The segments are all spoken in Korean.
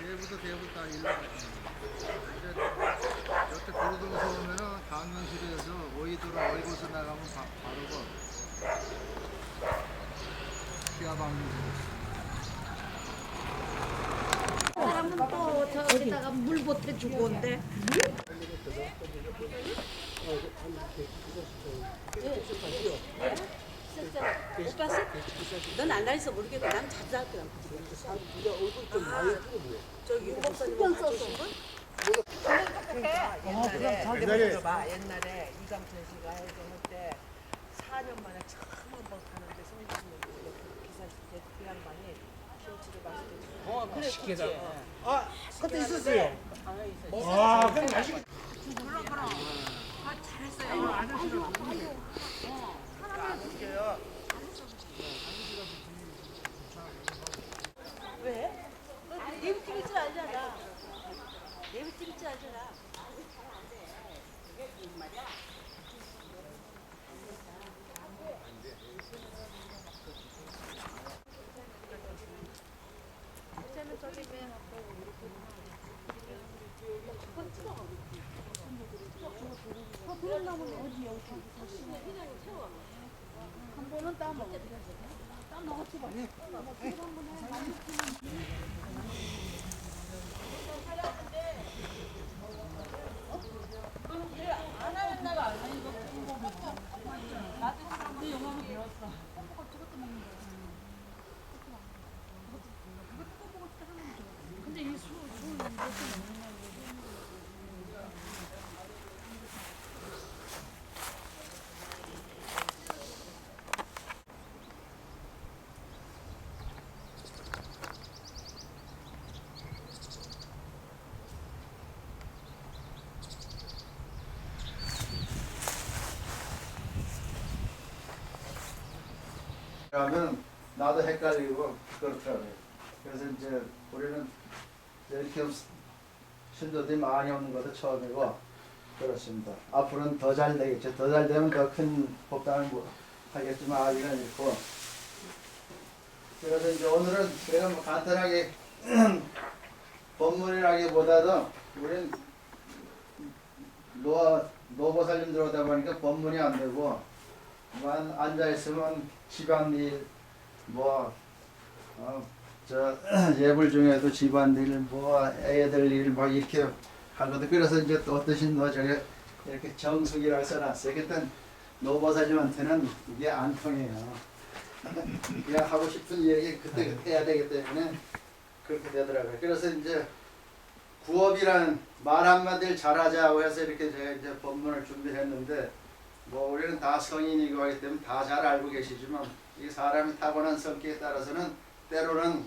대부터 다 일로 가시는 거예요. 여태 고르동에서 오면은 강릉시로에서 오이도로 얼고서 나가면 바로 피아방로. 사람은 또 저기다가 물 보태 주고 온대. 오빠 셋? 넌 안 다니서 모르겠고 난 자주 하더라. 저기 유 목사님 봐주신 분? 옛날에 이강철 씨가 해줬을 때 4년 만에 처음 한번 가는데 성주시면 기사 그 양반이 김치를 맛있게 그래, 식혜다. 아, 그때 있었어요. 있었어. 와, 그럼 맛있겠다. 왜? 너 내비 찍을 줄 알잖아. 내비 찍을 줄 알잖아. 한 번은 따먹어. 따먹었지 뭐. 그러면 나도 헷갈리고 그렇더라고요. 그래서 이제 우리는 이렇게 신도들이 많이 오는 것도 처음이고 그렇습니다. 앞으로는 더 잘 되겠죠. 더 잘 되면 더 큰 법당을 하겠지만 아직은 이렇고. 그래서 이제 오늘은 제가 뭐 간단하게 법문이라기보다도 우리는 노보살님 들어오다 보니까 법문이 안 되고 만 앉아 있으면 집안일 저 예불 중에도 집안일 애들 일 막 이렇게 하거든. 그래서 이제 또 어떠신 저게 이렇게 정숙이라고 써놨어요. 그때 노보살님한테는 이게 안 통해요. 그냥 하고 싶은 얘기 그때 해야 되기 때문에 그렇게 되더라고요. 그래서 이제 구업이란 말 한마디를 잘하자고 해서 이렇게 제가 이제 법문을 준비했는데 뭐 우리는 다 성인이고 하기 때문에 다 잘 알고 계시지만 이 사람이 타고난 성격에 따라서는 때로는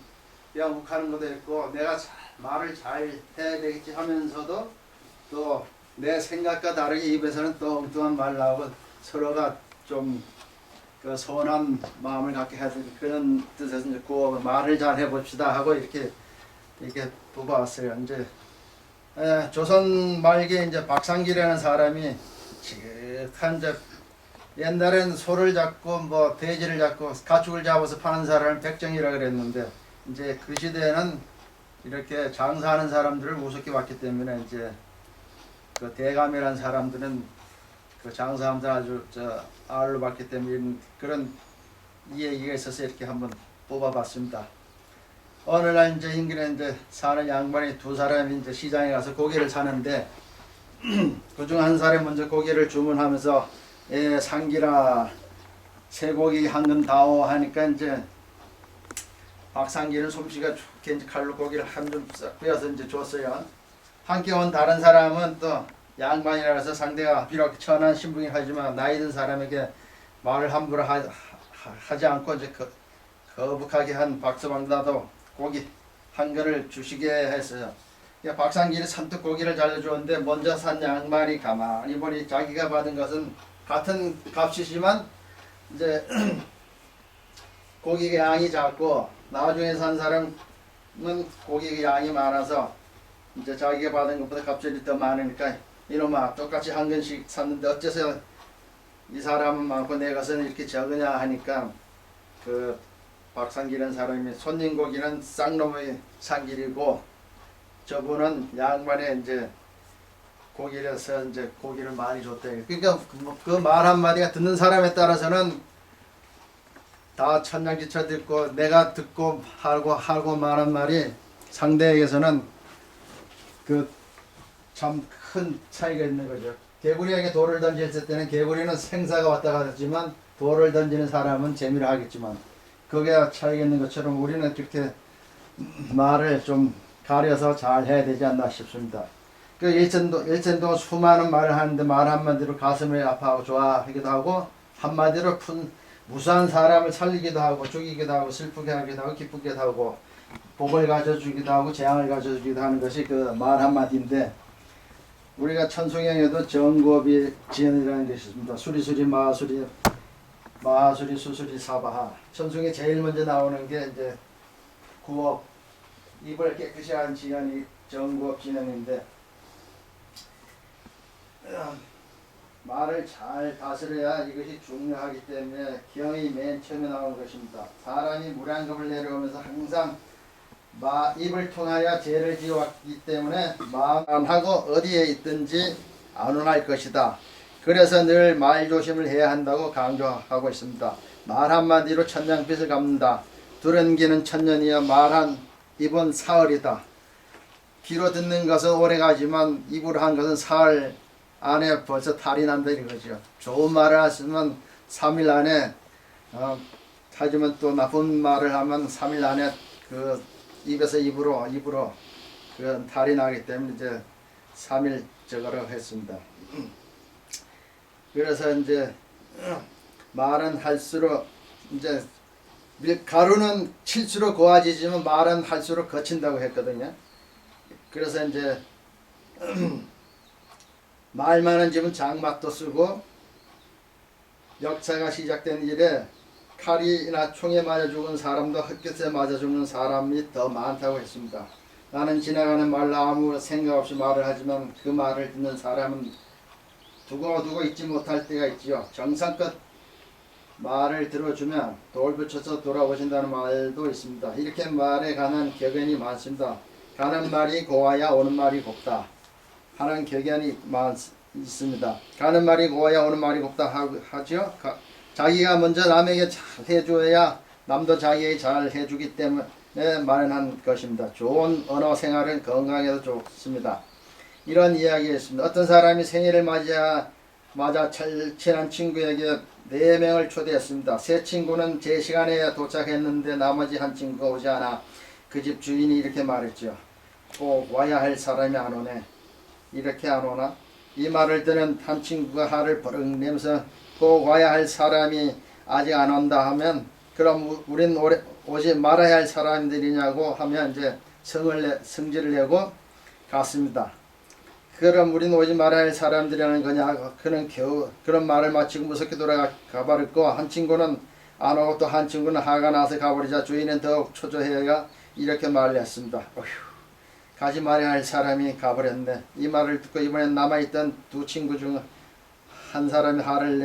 그냥 욱하는 것도 있고 내가 말을 잘 해야 되겠지 하면서도 또 내 생각과 다르게 입에서는 또 엉뚱한 말 나오고 서로가 좀 그 선한 마음을 갖게 해야 되는 그런 뜻에서 이제 구호 말을 잘 해봅시다 하고 이렇게 뽑아왔어요. 이제 조선 말기에 이제 박상길이라는 사람이 지긋한 이제 옛날엔 소를 잡고 뭐 돼지를 잡고 가축을 잡아서 파는 사람을 백정이라 그랬는데 이제 그 시대에는 이렇게 장사하는 사람들을 우습게 봤기 때문에 이제 그 대감이라는 사람들은 그 장사함들 아주 알로 봤기 때문에 그런 이 얘기가 있어서 이렇게 한번 뽑아봤습니다. 어느 날 이제 인근에 이제 사는 양반이 두 사람이 이제 시장에 가서 고기를 사는데 그중 한 사람이 먼저 고기를 주문하면서 상기라 쇠고기 한 근 다오 하니까 이제 박상기는 솜씨가 좋게 이제 칼로 고기를 한 점 싹 빼어서 이제 줬어요. 함께 온 다른 사람은 또 양반이라 해서 상대가 비록 천한 신분이 하지만 나이 든 사람에게 말을 함부로 하지 않고 이제 거북하게 한 박서방다도 고기 한 근을 주시게 했어요. 박상길이 선뜻 고기를 잘려주었는데 먼저 산 양반이 가만히 보니 자기가 받은 것은 같은 값이지만 이제 고기 양이 작고 나중에 산 사람은 고기 양이 많아서 이제 자기가 받은 것보다 값이 더 많으니까 이놈아 똑같이 한 근씩 샀는데 어째서 이 사람은 많고 내 것은 이렇게 적으냐 하니까 그 박상길이라는 사람이 손님 고기는 쌍놈의 상길이고 저분은 양반에 이제 고기라서 이제 고기를 많이 줬대. 그러니까 그 말 한마디가 듣는 사람에 따라서는 다 천냥지쳐 듣고 내가 듣고 하고 말한 말이 상대에게서는 그 참 큰 차이가 있는 거죠. 개구리에게 돌을 던졌을 때는 개구리는 생사가 왔다 갔지만 돌을 던지는 사람은 재미를 하겠지만 그게 차이가 있는 것처럼 우리는 이렇게 말을 좀 가려서 잘 해야 되지 않나 싶습니다. 그 일전도 수많은 말을 하는데 말 한마디로 가슴을 아파하고 좋아하기도 하고 한마디로 무수한 사람을 살리기도 하고 죽이기도 하고 슬프게 하기도 하고 기쁘기도 하고 복을 가져주기도 하고 재앙을 가져주기도 하는 것이 그 말 한마디인데 우리가 천송행에도 정구업이 지연이라는 것이 있습니다. 수리수리 마수리 수수리 사바하. 천송에 제일 먼저 나오는 게 이제 구업 입을 깨끗이 한 지연이 정구업 지연인데 말을 잘 다스려야 이것이 중요하기 때문에 경이 맨 처음에 나오는 것입니다. 사람이 무량겁을 내려오면서 항상 입을 통하여 죄를 지어왔기 때문에 마음하고 어디에 있든지 안온할 것이다. 그래서 늘 말조심을 해야 한다고 강조하고 있습니다. 말 한마디로 천냥빚을 갚는다. 들은 귀는 천년이여 말한 입은 사흘이다. 귀로 듣는 것은 오래가지만 입으로 한 것은 사흘 안에 벌써 탈이 난다 이거죠. 좋은 말을 하시면 3일 안에 하지만 또 나쁜 말을 하면 3일 안에 그 입에서 입으로 그 탈이 나기 때문에 이제 3일 저거라고 했습니다. 그래서 이제 말은 할수록 이제 가루는 칠수록 고와지지만 말은 할수록 거친다고 했거든요. 그래서 이제 말 많은 집은 장막도 쓰고 역사가 시작된 일에 칼이나 총에 맞아 죽은 사람도 헛것에 맞아 죽는 사람이 더 많다고 했습니다. 나는 지나가는 말로 아무 생각 없이 말을 하지만 그 말을 듣는 사람은 두고두고 잊지 못할 때가 있지요. 정성껏 말을 들어주면 돌 붙여서 돌아오신다는 말도 있습니다. 이렇게 말에 관한 격언이 많습니다. 가는 말이 고와야 오는 말이 곱다 하는 격언이 있습니다. 가는 말이 고와야 오는 말이 곱다 하죠. 자기가 먼저 남에게 잘 해줘야 남도 자기에게 잘 해주기 때문에 마련한 것입니다. 좋은 언어 생활은 건강에도 좋습니다. 이런 이야기가 있습니다. 어떤 사람이 생일을 맞아 친한 친구에게 4명을 초대했습니다. 세 친구는 제 시간에 도착했는데 나머지 한 친구가 오지 않아 그 집 주인이 이렇게 말했죠. 꼭 와야 할 사람이 안 오네. 이렇게 안 오나? 이 말을 듣는 한 친구가 화를 버럭 내면서 꼭 와야 할 사람이 아직 안 온다 하면 그럼 우린 오지 말아야 할 사람들이냐고 하면 이제 성질을 내고 갔습니다. 그럼 우린 오지 말아야 할 사람들이라는 거냐? 그는 겨우 그런 말을 마치고 무섭게 돌아가 버렸고 한 친구는 안 오고 또 한 친구는 화가 나서 가버리자 주인은 더욱 초조해가 이렇게 말을 했습니다. 어휴, 가지 말아야 할 사람이 가버렸네. 이 말을 듣고 이번엔 남아있던 두 친구 중 한 사람이 화를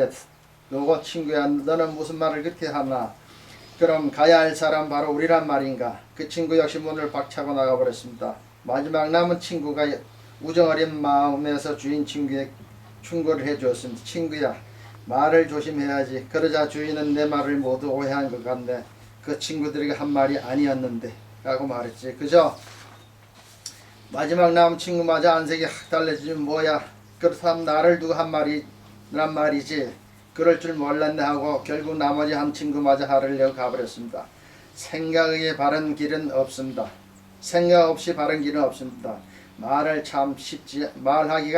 내고 친구야 너는 무슨 말을 그렇게 하나? 그럼 가야 할 사람 바로 우리란 말인가? 그 친구 역시 문을 박차고 나가버렸습니다. 마지막 남은 친구가 우정어린 마음에서 주인 친구에게 충고를 해주었습니다. 친구야 말을 조심해야지. 그러자 주인은 내 말을 모두 오해한 것 같네. 그 친구들에게 한 말이 아니었는데 라고 말했지. 그저 마지막 남은 친구마저 안색이 확 달라지지 뭐야. 그렇다면 나를 두고 한 말이란 말이지. 그럴 줄 몰랐네 하고 결국 나머지 한 친구마저 화를 내고 가버렸습니다. 생각에 바른 길은 없습니다. 생각 없이 바른 길은 없습니다. 말하기가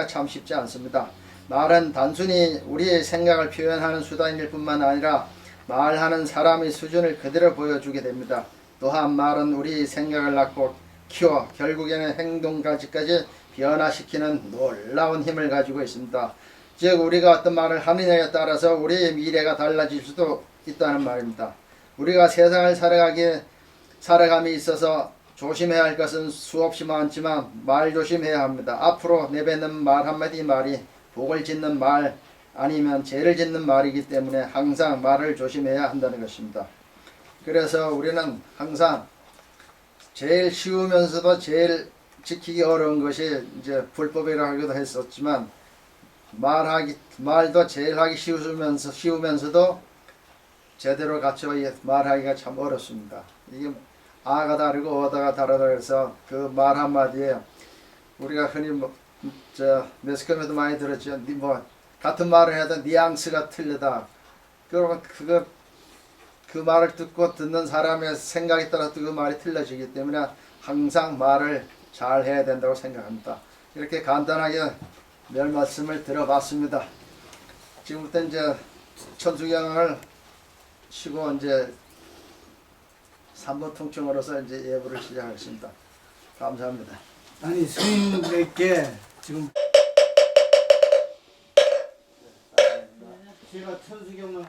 참 쉽지 않습니다. 말은 단순히 우리의 생각을 표현하는 수단일 뿐만 아니라 말하는 사람의 수준을 그대로 보여주게 됩니다. 또한 말은 우리 생각을 낳고 키워 결국에는 행동까지까지 변화시키는 놀라운 힘을 가지고 있습니다. 즉 우리가 어떤 말을 하느냐에 따라서 우리의 미래가 달라질 수도 있다는 말입니다. 우리가 세상을 살아감에 있어서 조심해야 할 것은 수없이 많지만 말 조심해야 합니다. 앞으로 내뱉는 말 한마디 말이 복을 짓는 말 아니면 죄를 짓는 말이기 때문에 항상 말을 조심해야 한다는 것입니다. 그래서 우리는 항상 제일 쉬우면서도 제일 지키기 어려운 것이 이제 불법이라고 하기도 했었지만 말도 제일 하기 쉬우면서도 제대로 갖춰 말하기가 참 어렵습니다. 이게 아가 다르고 어다가 다르다 해서 그 말 한마디에 우리가 흔히 매스컴에도 많이 들었죠. 같은 말을 해도 뉘앙스가 틀리다. 그러면 그 말을 듣는 사람의 생각에 따라서 그 말이 틀려지기 때문에 항상 말을 잘 해야 된다고 생각합니다. 이렇게 간단하게 몇 말씀을 들어봤습니다. 지금부터 이제 천수경을 쉬고 이제 3번 통증으로서 이제 예불을 시작하겠습니다. 감사합니다. 아니 스님들께 지금 제가 천수경을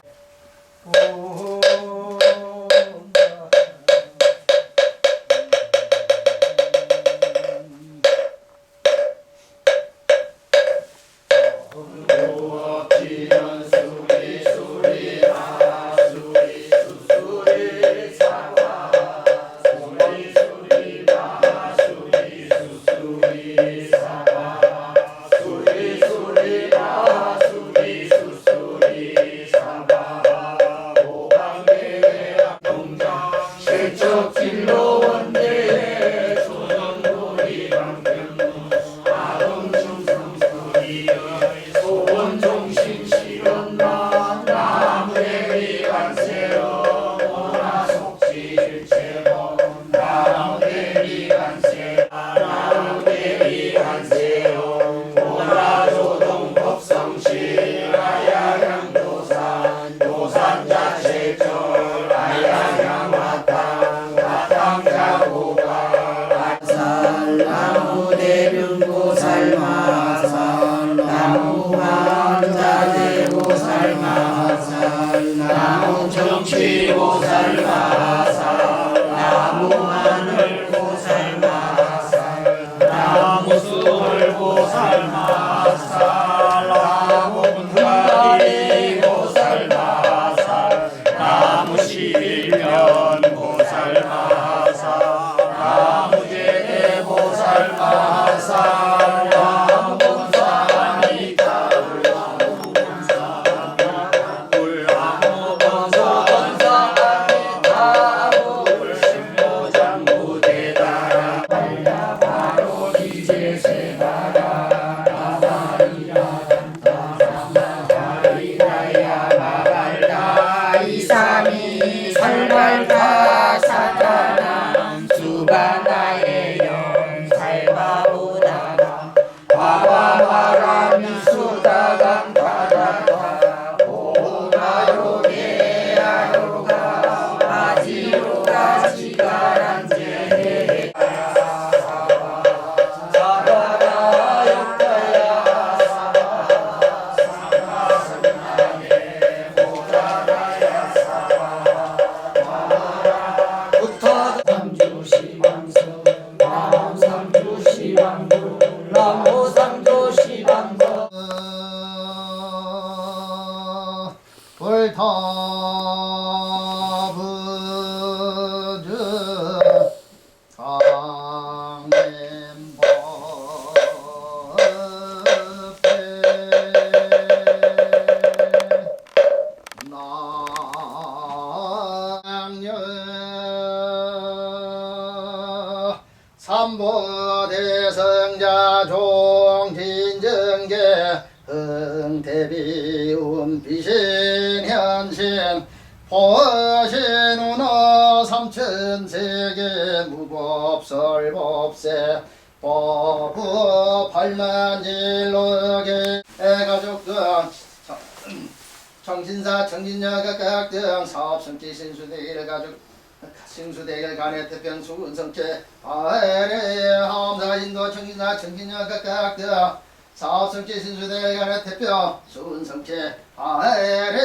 소원 정신 불타부주 강념 삼보대성자 종진정계 흥태비운 비신현신 보신운어 삼천세계 무법설법세 법부 팔만진로계 가족들 정신사 정진여 각각 등 사업성지 신수대일 가족 신수대일 간의 태평수 운성체 아해레 하엄사인도 정신사 정진여 각각 등 사업성지 신수대일 간의 태평 수운성체 아해레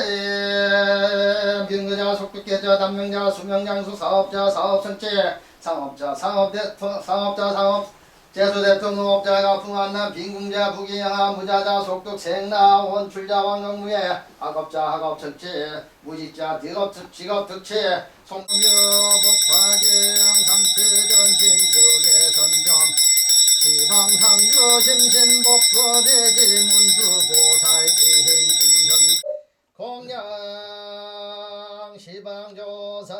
병거자 속격계자 단명자 수명장수 사업자 사업성체 상업자 상업대통 사업자 상업 제수대통업자가 풍한남 빈궁자 부기영아 무자자 속독 생나 원출자 왕정무예 학업자 학업적체 무직자 직업특체 송묘 복화경 삼체전신 벽에선점 시방상주 심신복부대지 문수보살 비행주현 공양 시방조사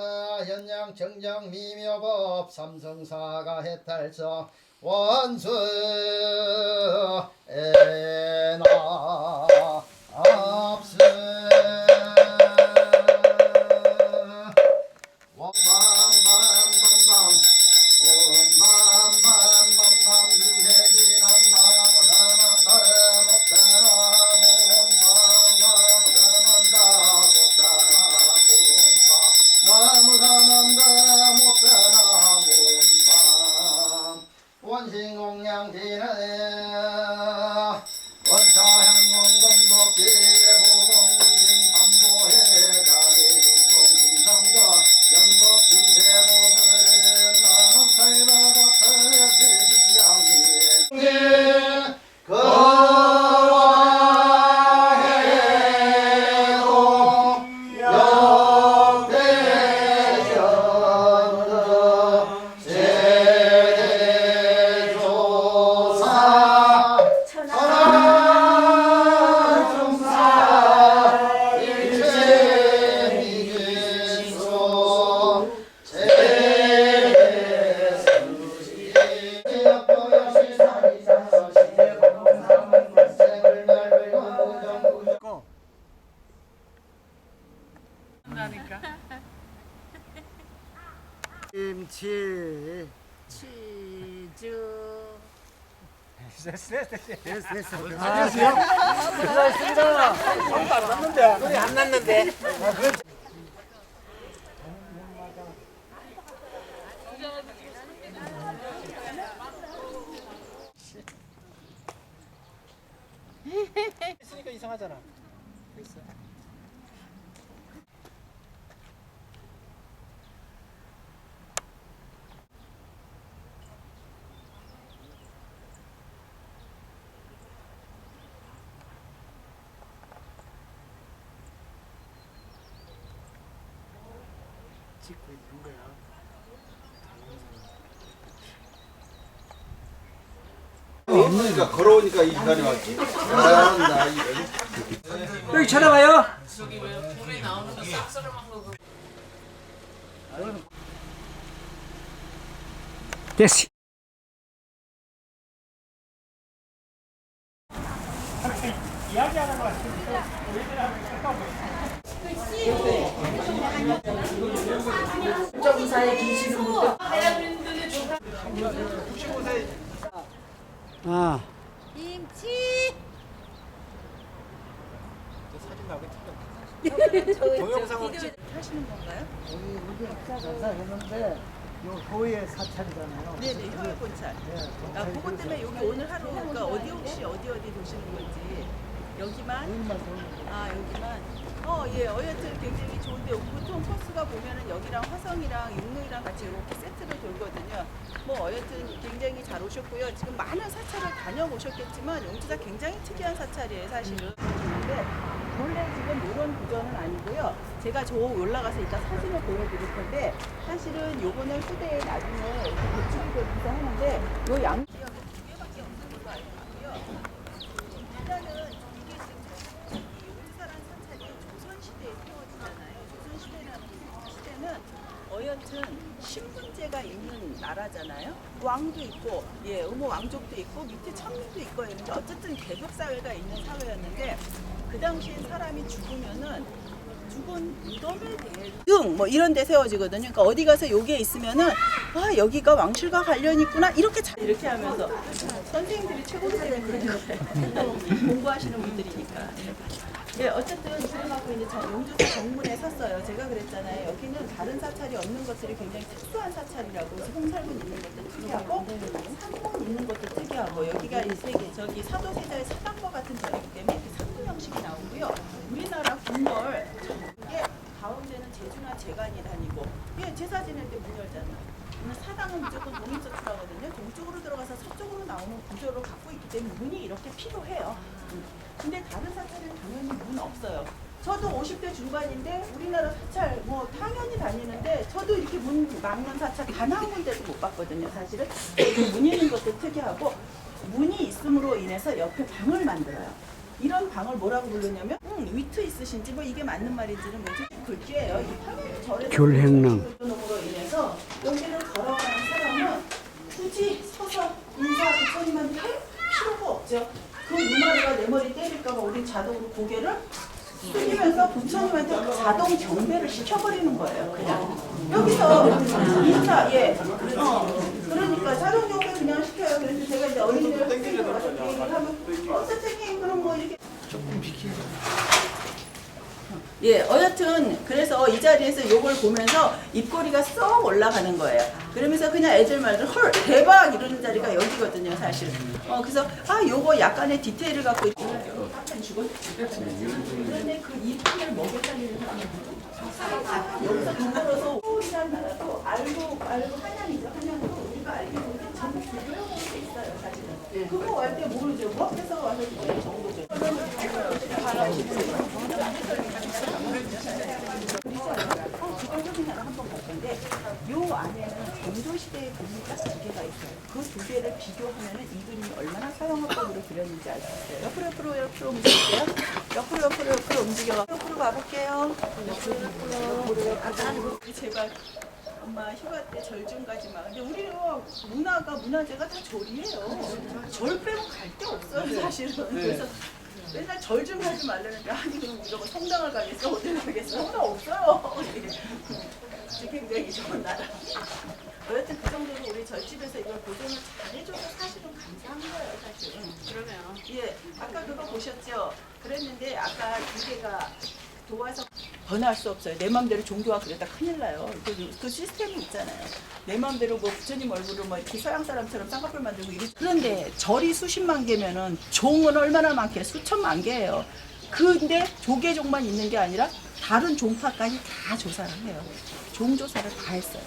현양 정정 미묘법 삼성사가 해탈성 원수 에나 압스 원밤밤밤밤밤 원밤밤밤밤밤 유해진원 나무다만다무다나무 원신공양지는 원차향공건복기 보공신 삼보해 자리중공신성도 연법주세보불은 나눔살바닥터대비양이 거와해도 역대전도 세계조사 천하중사 일체미진소 세계수시 김치 치즈 있으니까 이상하잖아. 찍고 있는 거야. 없으니까 걸어오니까 이 시간이 왔지. 잘한다. 여기 찾아봐요. 됐어. 아, 김치. 동영상을 하시는 건가요? 전사했는데 요 호의 사찰이잖아요. 네네, 효율본찰. 아, 그것 때문에 여기 오늘 하루 그러니까 어디 혹시 어디 도시는 건지 여기만? 아 여기만? 예, 여튼 굉장히 좋은데 보통 코스가 보면은 여기랑 화성이랑 육로이랑 같이 이렇게 세트로 돌거든요. 뭐 여튼 굉장히 잘 오셨고요. 지금 많은 사찰을 다녀오셨겠지만 용지사 굉장히 특이한 사찰이에요, 사실은. 근데 원래 지금 이런 구조는 아니고요. 제가 저 올라가서 이따 사진을 보여드릴 텐데 사실은 요거는 후대에 나중에 이렇게 배치기 되면서 하는데 요 양. 지역에 두 개밖에 없는 걸로 알고 있고요. 일단은 이게 지금 용지사란 사찰이 조선시대에 세워지잖아요. 조선시대는 어여튼 신분제가 있는 나라잖아요. 왕도 있고, 왕족도 있고, 밑에 천민도 있고 했는데 어쨌든 계급 사회가 있는 사회였는데 그 당시엔 사람이 죽으면은 죽은 무덤에 대해 뭐 이런 데 세워지거든요. 그러니까 어디 가서 요게 있으면은 여기가 왕실과 관련이 있구나 이렇게 하면서 선생님들이 최고로 되는 거예요. 공부하시는 분들이니까. 네, 어쨌든 그래갖고 이제 용주사 정문에 섰어요. 제가 그랬잖아요. 여기는 다른 사찰이 없는 것들이 굉장히 특수한 사찰이라고 홍살문 있는 것도 특이하고 산문 있는 것도 특이하고 여기가 저기 사도세자의 사당과 같은 절이기 때문에 이렇게 상부 형식이 나오고요. 우리나라 궁궐 이게 가운데는 제주나 재간이 다니고 제사 지낼 때 문 열잖아. 사당은 무조건 동서출하거든요. 동쪽으로 들어가서 서쪽으로 나오는 구조를 갖고 있기 때문에 문이 이렇게 필요해요. 근데 다른 사찰은 당연히 문 없어요. 저도 50대 중반인데 우리나라 사찰 뭐 당연히 다니는데 저도 이렇게 문 막는 사찰 단 한 군데도 못 봤거든요. 사실은 문 있는 것도 특이하고 문이 있음으로 인해서 옆에 방을 만들어요. 이런 방을 뭐라고 부르냐면 위트 있으신지 뭐 이게 맞는 말인지는 뭐지 글귀예요. 이 화면절에서 귤행랑. 으로 인해서 여기를 걸어가는 사람은 굳이 서서 인사 부처님한테 할 필요가 없죠. 그 누나리가 내 머리 때릴까봐 우리 자동으로 고개를 숙이면서 부처님한테 자동 경배를 시켜버리는 거예요. 그냥 여기서 인사 그러니까 자동 경배 그냥 시켜요. 그래서 제가 이제 어린이들 학생들 와서 그 얘기를 하면 선생님 그럼 뭐 이렇게 조금 비키고. 어여튼 그래서 이 자리에서 요걸 보면서 입꼬리가 쏙 올라가는 거예요. 그러면서 그냥 애들 말들 헐 대박 이러는 자리가 여기거든요, 사실. 그래서 요거 약간의 디테일을 갖고 약간 죽었지. 그런데 그 이품을 먹여 살리는 사람이 여기서 동물어서 서울이라는 나라도 알고 한양이죠. 한양도 우리가 알게 모르게 전부 불교용으로 돼 있어요, 사실은. 그거 할 때 모르죠. 무학대사가 와서 이 정도죠. 그걸 확인하러 한번 갈 건데 요 안에는 공조시대의 그림이 딱 두 개가 있어요. 그 두 개를 비교하면 이 그림이 얼마나 서양화법으로 그렸는지 알 수 있어요. 옆으로 움직일게요. 옆으로 움직여. 옆으로 가볼게요. 옆으로. 제발 엄마 휴가 때 절 좀 가지 마. 근데 우리는 문화재가 다 절이에요. 절 빼고 갈 데 없어요, 사실은. 그래서 맨날 절 좀 하지 말라는데 아니 그럼 이러고 성당을 가겠어? 어디를 가겠어? 성당 없어요. 굉장히 좋은 나라. 여하튼 그 정도로 우리 절집에서 이걸 보존을 잘해줘서 사실은 감사한 거예요, 사실은. 그러면. 아까 그거 보셨죠? 그랬는데 아까 두 개가 도와서 번화할 수 없어요. 내 마음대로 종교가 그러다 큰일 나요. 그 시스템이 있잖아요. 내 마음대로 뭐 부처님 얼굴로 뭐 이렇게 서양 사람처럼 쌍꺼풀 만들고 그런데 절이 수십만 개면은 종은 얼마나 많게 수천만 개예요. 근데 조계종만 있는 게 아니라 다른 종파까지 다 조사를 해요. 종조사를 다 했어요.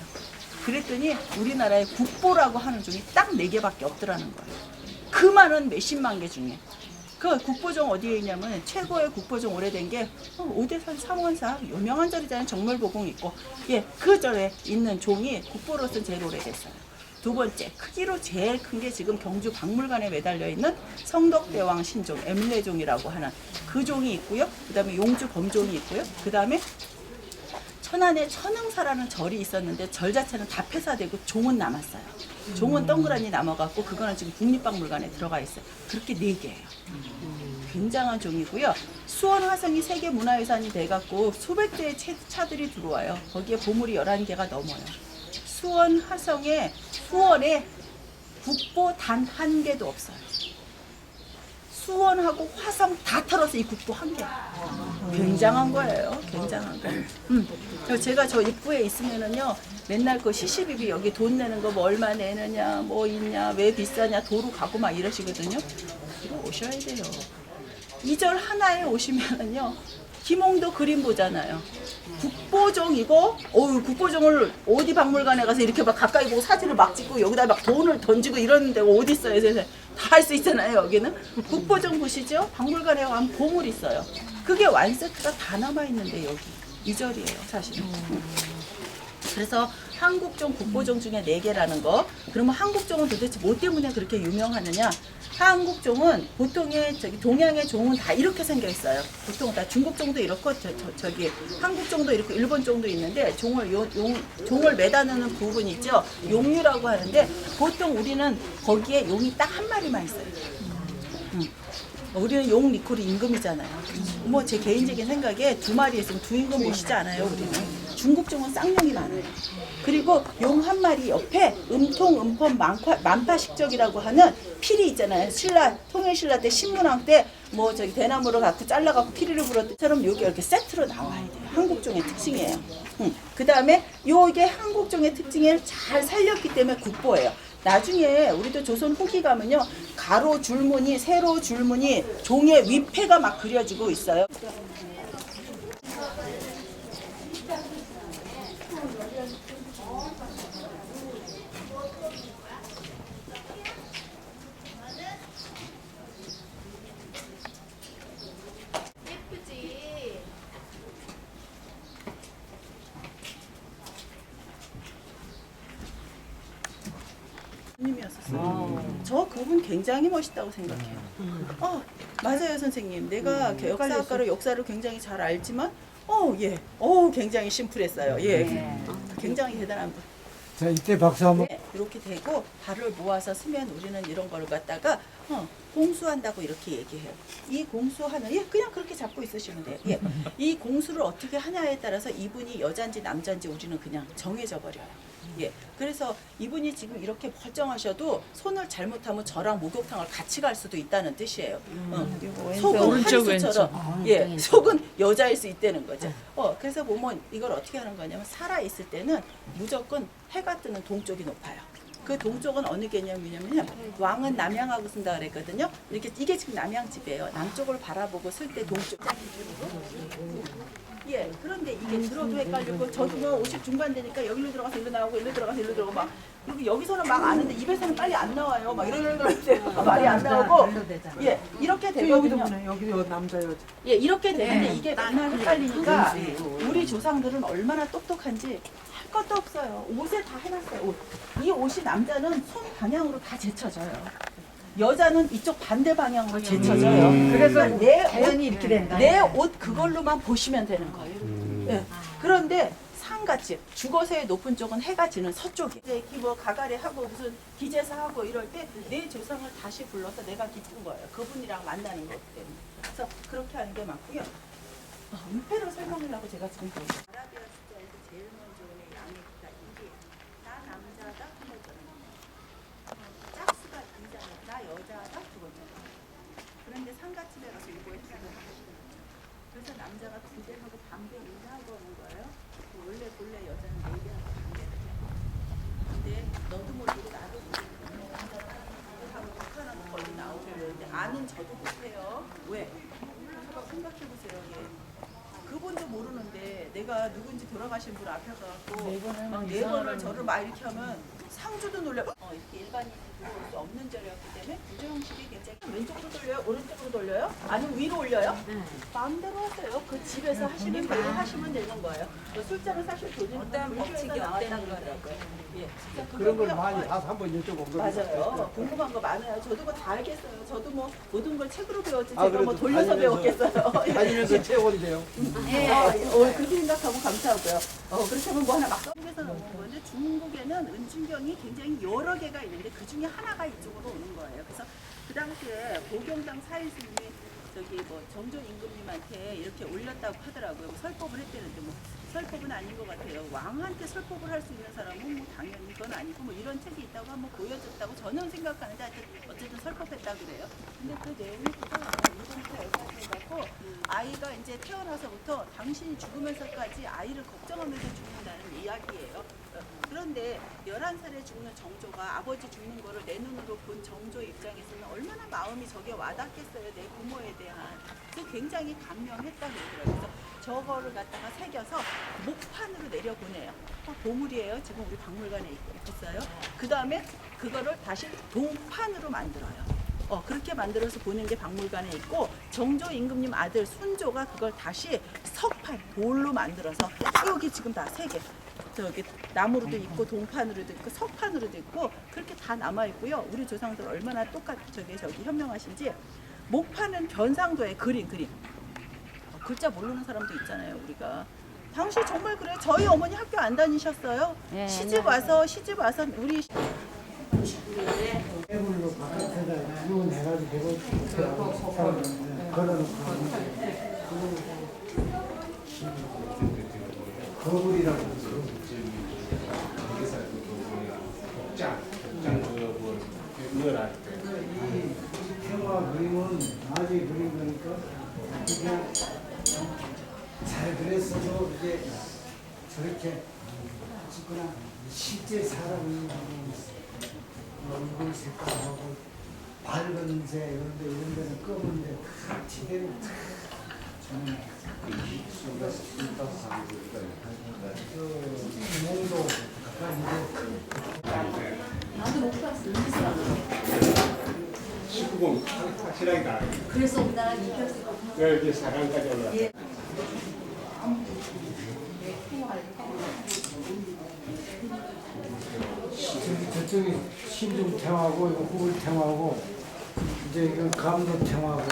그랬더니 우리나라에 국보라고 하는 종이 딱 4개밖에 없더라는 거예요. 그 많은 몇십만 개 중에. 그 국보종 어디에 있냐면 최고의 국보종 오래된 게 오대산 삼원사 유명한 절이잖아요. 정멸보궁 있고 예, 그 절에 있는 종이 국보로서는 제일 오래됐어요. 두 번째 크기로 제일 큰 게 지금 경주 박물관에 매달려 있는 성덕대왕 신종 엠레종이라고 하는 그 종이 있고요. 그다음에 용주 범종이 있고요. 그다음에 천안에 천흥사라는 절이 있었는데 절 자체는 다 폐사되고 종은 남았어요. 종은 동그라니 남아갖고 그거는 지금 국립박물관에 들어가 있어요. 그렇게 4개예요. 굉장한 종이고요. 수원 화성이 세계 문화유산이 돼갖고 수백 대의 차들이 들어와요. 거기에 보물이 11개가 넘어요. 수원 화성에 수원에 국보 단 1개도 없어요. 수원하고 화성 다 털어서 이 국보 1개. 굉장한 거예요. 굉장한 거. 그래서 제가 저 입구에 있으면은요, 맨날 그 시시비비 여기 돈 내는 거 뭐 얼마 내느냐, 뭐 있냐, 왜 비싸냐, 도로 가고 막 이러시거든요. 이거 오셔야 돼요. 이 절 하나에 오시면은요, 김홍도 그림 보잖아요. 국보종 이거, 국보종을 어디 박물관에 가서 이렇게 막 가까이 보고 사진을 막 찍고 여기다 막 돈을 던지고 이러는 데가 어디 있어요, 세상에. 다 할 수 있잖아요, 여기는. 국보종 보시죠? 박물관에 가면 보물 있어요. 그게 완세트가 다 남아있는데, 여기. 이 절이에요, 사실은. 그래서 한국종, 국보종 중에 4개라는 거. 그러면 한국종은 도대체 뭐 때문에 그렇게 유명하느냐? 한국종은 보통의 동양의 종은 다 이렇게 생겨 있어요. 보통 다 중국종도 이렇고 저기 한국종도 이렇고 일본종도 있는데 종을 매다는 부분이 있죠. 용류라고 하는데 보통 우리는 거기에 용이 딱 한 마리만 있어요. 우리는 용 리콜이 임금이잖아요. 뭐 제 개인적인 생각에 2마리 있으면 2임금 모시지 않아요, 우리는. 중국종은 쌍용이 많아요. 그리고 용 한 마리 옆에 음통, 음펌, 만파식적이라고 하는 필이 있잖아요. 통일신라 때 신문왕 때 뭐 저기 대나무를 갖고 잘라갖고 피리를 불었던 것처럼 요게 이렇게 세트로 나와야 돼요. 한국종의 특징이에요. 그 다음에 요게 한국종의 특징을 잘 살렸기 때문에 국보예요. 나중에 우리도 조선 후기 가면요, 가로 줄무늬, 세로 줄무늬, 종의 위패가 막 그려지고 있어요. 님이었었어요. 저 그분 굉장히 멋있다고 생각해요. 맞아요, 선생님. 내가 역사학과로 역사를 굉장히 잘 알지만, 굉장히 심플했어요. 예, 굉장히 대단한 분. 자, 이때 박수 한번. 이렇게 대고 발을 모아서 쓰면 우리는 이런 걸 갖다가 공수한다고 이렇게 얘기해요. 이 공수하는 그냥 그렇게 잡고 있으시면 돼요. 예. 이 공수를 어떻게 하냐에 따라서 이분이 여잔지 남잔지 우리는 그냥 정해져 버려요. 예. 그래서 이분이 지금 이렇게 멀쩡하셔도 손을 잘못하면 저랑 목욕탕을 같이 갈 수도 있다는 뜻이에요. 속은 하리수처럼, 속은 여자일 수 있다는 거죠. 그래서 보면 이걸 어떻게 하는 거냐면 살아 있을 때는 무조건 해가 뜨는 동쪽이 높아요. 그 동쪽은 어느 개념이냐면요, 왕은 남향하고 쓴다 그랬거든요. 이렇게 이게 지금 남향집이에요. 남쪽을 바라보고 쓸 때 동쪽. 예, 그런데 이게 들어도 헷갈리고 저도 뭐 50 중반 되니까 여기로 들어가서 일로 나오고 일로 들어가서 일로 들어가고 막 그리고 여기서는 막 아는데 입에서는 빨리 안 나와요. 막 이러는데 말이 안 나오고 이렇게 되거든요. 여기도 남자 여자. 예, 이렇게 되는데 이게 맨날 헷갈리니까 우리 조상들은 얼마나 똑똑한지 할 것도 없어요. 옷에 다 해놨어요. 옷. 이 옷이 남자는 손 방향으로 다 제쳐져요. 여자는 이쪽 반대 방향으로 제쳐져요. 그래서 내 자연이 이렇게 된다. 내 옷 그걸로만 보시면 되는 거예요. 예. 그런데 상같이 죽어서의 높은 쪽은 해가 지는 서쪽이. 이제 뭐 가가리 하고 무슨 기제사 하고 이럴 때 내 조상을 다시 불러서 내가 기쁜 거예요. 그분이랑 만나는 것 때문에. 그래서 그렇게 하는 게 많고요. 은폐로 설명하려고 제가 지금 보여요. 아라비아 숫자에서 제일 먼저 오는 양의 기가 이게 나 남자다 한 번째는 짝수가 이잖아. 나 여자다 두 번째는. 그런데 상가집에 가서 이거 했잖아. 그래서 남자가 2배하고 반배 인사하고 오는 거예요. 원래 본래 여자는 4배하고 반배를 해요. 근데 너도 모르고 나도 모르고 하고 북한하고 거의 나오고 그러는데 아는 저도 못해요. 왜? 생각해보세요. 그분도 모르는데 내가 누군지 돌아가신 분 앞에 가서 막 4번을 저를 막 이렇게 하면 상주도 놀래. 이렇게 일반인 수 없는 자리였기 때문에 구조 형식이 굉장히 왼쪽으로 돌려요? 오른쪽으로 돌려요? 아니면 위로 올려요? 마음대로 하세요. 그 집에서 하시는 대로 하시면 되는 거예요. 술잔을 사실 돈이 어떤 법칙이 나왔다는 없다는 거더라고요. 예, 진짜 그런 걸 그거고요. 많이 가서 한번 여쭤본 거 맞아요. 궁금한 거 많아요. 저도 뭐 다 알겠어요. 저도 뭐 모든 걸 책으로 배웠지 아, 제가 뭐 그래도 돌려서 다니면서- 배웠겠어요. 다니면서 채원이돼요. 그렇게 생각하면 감사하고요. 그렇게 하면 뭐 하나 막 한국에서 넘어온 건데 중국에는 은둔경이 굉장히 여러 개가 있는데 그 중에 하나가 이쪽으로 오는 거예요. 그래서 그 당시에 고경당 사일스님이 저기 뭐 정조 임금님한테 이렇게 올렸다고 하더라고요. 뭐 설법을 했대는데 뭐 설법은 아닌 것 같아요. 왕한테 설법을 할 수 있는 사람은 뭐 당연히 그건 아니고 뭐 이런 책이 있다고 한번 보여줬다고 저는 생각하는데 하여튼 어쨌든 설법했다 그래요. 근데 그 내용이 일본부터 여기까지 갖고 아이가 이제 태어나서부터 당신이 죽으면서까지 아이를 걱정하면서 죽는다는 이야기예요. 그런데 11살에 죽는 정조가 아버지 죽는 거를 내 눈으로 본 정조 입장에서는 얼마나 마음이 저게 와닿겠어요. 내 부모에 대한. 그래서 굉장히 감명했다고 그러더라고요. 그래서 저거를 갖다가 새겨서 목판으로 내려보내요. 보물이에요. 지금 우리 박물관에 있어요. 그 다음에 그거를 다시 동판으로 만들어요. 그렇게 만들어서 보는 게 박물관에 있고 정조 임금님 아들 순조가 그걸 다시 석판, 돌로 만들어서 여기 지금 다 3개. 저기 나무로도 있고 동판으로도 있고 석판으로도 있고 그렇게 다 남아 있고요. 우리 조상들 얼마나 저기 현명하신지 목판은 변상도의 그림. 글자 모르는 사람도 있잖아요. 우리가 당시 정말 그래. 저희 어머니 학교 안 다니셨어요. 시집 와서 우리 테이블로 바깥에다 주문해가지고 걸어놓고 거울이라고 테마 그림은 나중에 그린 거니까 그냥 잘 그랬어도 이게 저렇게 찍거나 실제 사람이 얼굴 색깔하고 밝은색 이런 데는 검은데 다 제대로 저는 몸도 식구공 확실하게 다 알아요. 그래서 우리나라 이겼어. 이렇게 4강까지 올라가. 저쪽이 신중 태화하고 이거 후불 태화하고 이제 이거 감도 태화하고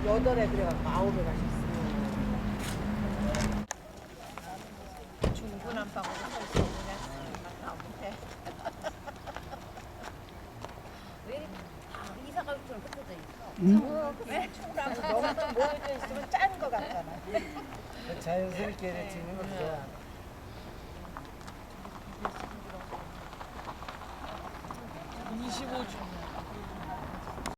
여덟에 그래갖고 9에 가셨어요. 중구난방을 하고 있어 그냥 나한테. 왜 이사가 좀 흩어져 있어? 너무 좀 모여져 있으면 짠 거 같잖아. 자연스럽게 이렇게 찍는 거 좋아. 25주.